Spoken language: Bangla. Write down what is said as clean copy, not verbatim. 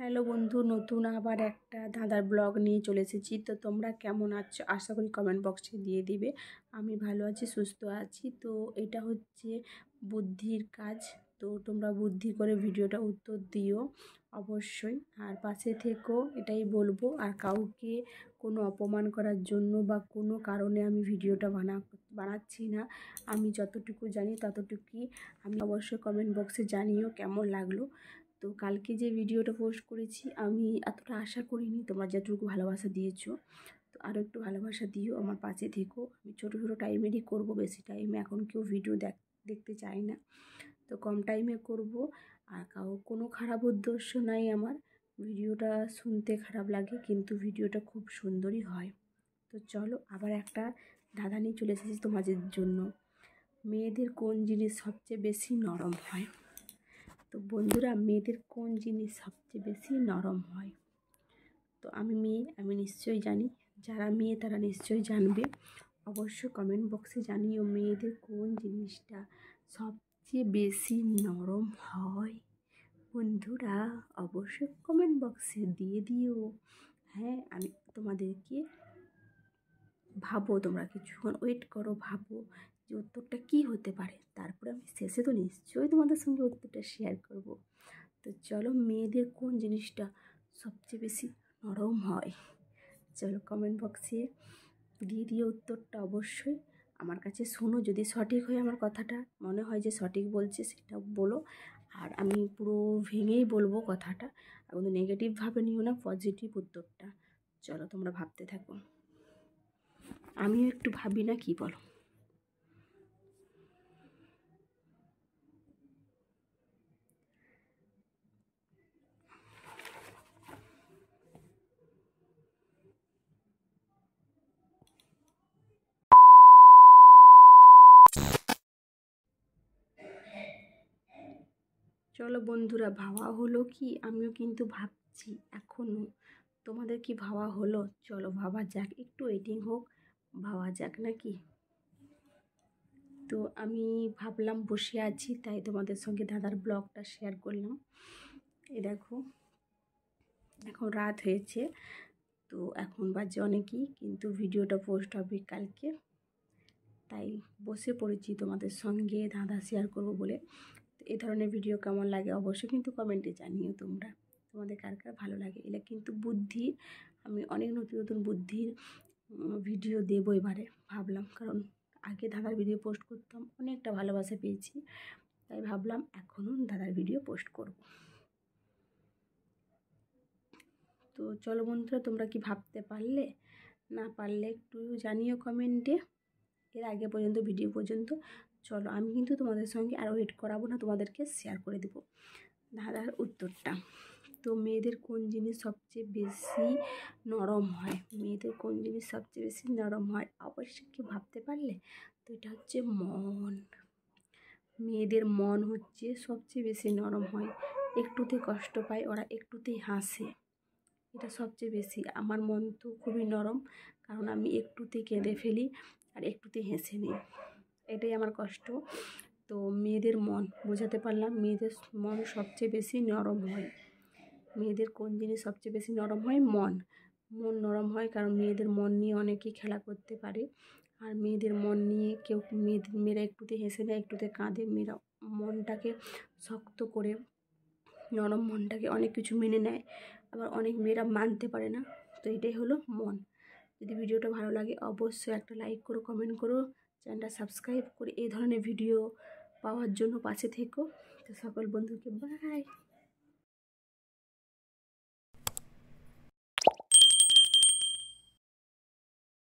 হ্যালো বন্ধু, নতুন আবার একটা দাদার ব্লগ নিয়ে চলে এসেছি। তো তোমরা কেমন আছো আশা করি কমেন্ট বক্সে দিয়ে দিবে। আমি ভালো আছি, সুস্থ আছি। তো এটা হচ্ছে বুদ্ধির কাজ। তো তোমরা বুদ্ধি করে ভিডিওটা উত্তর দিও অবশ্যই, আর পাশে থেকো এটাই বলবো। আর কাউকে কোনো অপমান করার জন্য বা কোনো কারণে আমি ভিডিওটা বানাচ্ছি না। আমি যতটুকু জানি ততটুকুই আমি অবশ্যই কমেন্ট বক্সে জানিও কেমন লাগলো। তো কালকে যে ভিডিওটা পোস্ট করেছি আমি এতটা আশা করিনি, তোমরা যতটুকু ভালোবাসা দিয়েছো। তো আরও একটু ভালোবাসা দিও, আমার পাশে থেকো। আমি ছোটো ছোটো টাইমেরই করব, বেশি টাইমে এখন কেউ ভিডিও দেখতে চায় না। তো কম টাইমে করব। আর কোনো খারাপ উদ্দেশ্য নাই আমার। ভিডিওটা শুনতে খারাপ লাগে কিন্তু ভিডিওটা খুব সুন্দরই হয়। তো চলো আবার একটা ধাঁধা নিয়ে চলে এসেছি তোমাদের জন্য। মেয়েদের কোন জিনিস সবচেয়ে বেশি নরম হয়? তো বন্ধুরা, মেয়েদের কোন জিনিস সবচেয়ে বেশি নরম হয়? তো আমি মেয়ে, আমি নিশ্চয়ই জানি। যারা মেয়ে তারা নিশ্চয়ই জানবে। অবশ্যই কমেন্ট বক্সে জানিও মেয়েদের কোন জিনিসটা সবচেয়ে বেশি নরম হয়। বন্ধুরা অবশ্যই কমেন্ট বক্সে দিয়ে দিও। হ্যাঁ, আমি তোমাদেরকে ভাবো, তোমরা কিছুক্ষণ ওয়েট করো, ভাবো যে উত্তরটা কী হতে পারে। তারপরে আমি শেষে তো নিশ্চয়ই তোমাদের সঙ্গে উত্তরটা শেয়ার করব। তো চলো, মেয়েদের কোন জিনিসটা সবচেয়ে বেশি নরম হয়? চলো কমেন্ট বক্সে দিয়ে দিও উত্তরটা অবশ্যই। আমার কাছে শোনো, যদি সঠিক হয় আমার কথাটা মনে হয় যে সঠিক বলছে সেটা বলো। আর আমি পুরো ভেঙেই বলবো কথাটা। আর কোনো নেগেটিভভাবে নিও না, পজিটিভ উত্তরটা। চলো তোমরা ভাবতে থাকো, আমিও একটু ভাবি না, কি বলো? চলো বন্ধুরা, ভাবা হলো কি? আমিও কিন্তু ভাবছি এখনও। তোমাদের কি ভাবা হলো? চলো ভাবা যাক, একটু ওয়েটিং হোক, ভাবা যাক নাকি। তো আমি ভাবলাম, বসে আছি তাই তোমাদের সঙ্গে দাদার ব্লগটা শেয়ার করলাম। দেখো এখন রাত হয়েছে, তো এখন বাজে অনেকই, কিন্তু ভিডিওটা পোস্ট হবে কালকে। তাই বসে পড়েছি তোমাদের সঙ্গে দাদা শেয়ার করবো বলে। তো এই ধরনের ভিডিও কেমন লাগে অবশ্যই কিন্তু কমেন্টে জানিও তোমরা, তোমাদের কার কার ভালো লাগে। এটা কিন্তু বুদ্ধি, আমি অনেক নতুন নতুন বুদ্ধির ভিডিও দেবো এবারে ভাবলাম। কারণ আগে দাদার ভিডিও পোস্ট করতাম, অনেকটা ভালোবাসা পেয়েছি, তাই ভাবলাম এখনও দাদার ভিডিও পোস্ট করব। তো চলো বন্ধুরা, তোমরা কি ভাবতে পারলে? না পারলে একটু জানিও কমেন্টে। এর আগে পর্যন্ত ভিডিও পর্যন্ত চলো, আমি কিন্তু তোমাদের সঙ্গে আর ওয়েট করাবো না, তোমাদেরকে শেয়ার করে দেবো দাদার উত্তরটা। তো মেয়েদের কোন জিনিস সবচেয়ে বেশি নরম হয়? মেয়েদের কোন জিনিস সবচেয়ে বেশি নরম হয়? অবশ্যই কি ভাবতে পারলে? তো এটা হচ্ছে মন। মেয়েদের মন হচ্ছে সবচেয়ে বেশি নরম হয়। একটুতেই কষ্ট পায় ওরা, একটুতেই হাসে। এটা সবচেয়ে বেশি। আমার মন তো খুবই নরম, কারণ আমি একটুতেই কেঁদে ফেলি আর একটুতেই হেসে নিই, এটাই আমার কষ্ট। তো মেয়েদের মন বোঝাতে পারলাম, মেয়েদের মন সবচেয়ে বেশি নরম হয়। মেয়েদের কোন জিনিস সবচেয়ে বেশি নরম হয়? মন। মন নরম হয় কারণ মেয়েদের মন নিয়ে অনেকেই খেলা করতে পারে। আর মেয়েদের মন নিয়ে কেউ মেয়েরা একটুতে হেসে নেয়, একটুতে কাঁদে। মেয়েরা মনটাকে শক্ত করে, নরম মনটাকে অনেক কিছু মেনে নেয়, আবার অনেক মেয়েরা মানতে পারে না। তো এটাই হলো মন। যদি ভিডিওটা ভালো লাগে অবশ্যই একটা লাইক করো, কমেন্ট করো, চ্যানেলটা সাবস্ক্রাইব করে এই ধরনের ভিডিও পাওয়ার জন্য পাশে থেকো। তো সকল বন্ধুকে বাই।